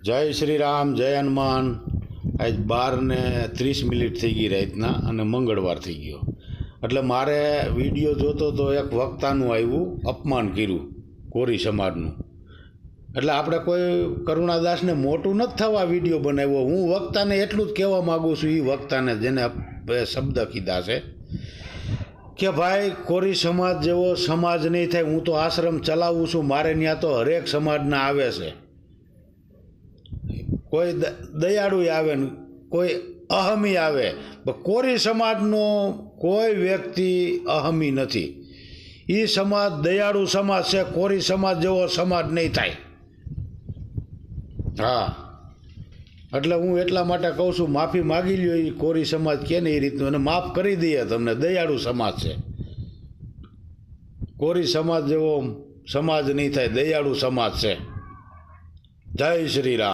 જય શ્રી રામ, જય હનુમાન। આજ 12:30 થઈ ગઈ રાતના અને મંગળવાર થઈ ગયો એટલે મારે વિડીયો જોતો તો એક વક્તાનું આવ્યું અપમાન કર્યું કોરી સમાજનું। એટલે આપણે કોઈ કરુણાદાસને મોટું નથી થવા વિડીયો બનાવ્યો। હું વક્તાને એટલું જ કહેવા માગું છું, એ વક્તાને જેને શબ્દ કીધા છે કે ભાઈ કોરી સમાજ જેવો સમાજ નહીં થાય। હું તો આશ્રમ ચલાવું છું, મારે ત્યાં તો હરેક સમાજના આવે છે। કોઈ દયાળુ આવે ને કોઈ અહમી આવે, પણ કોરી સમાજનો કોઈ વ્યક્તિ અહમી નથી। એ સમાજ દયાળુ સમાજ છે, કોરી સમાજ જેવો સમાજ નહીં થાય। હા, એટલે હું એટલા માટે કહું છું, માફી માગી લ્યો એ કોરી સમાજ કે ને એ રીતનું, અને માફ કરી દઈએ તમને। દયાળુ સમાજ છે, કોરી સમાજ જેવો સમાજ નહીં થાય, દયાળુ સમાજ છે। જય શ્રી રામ।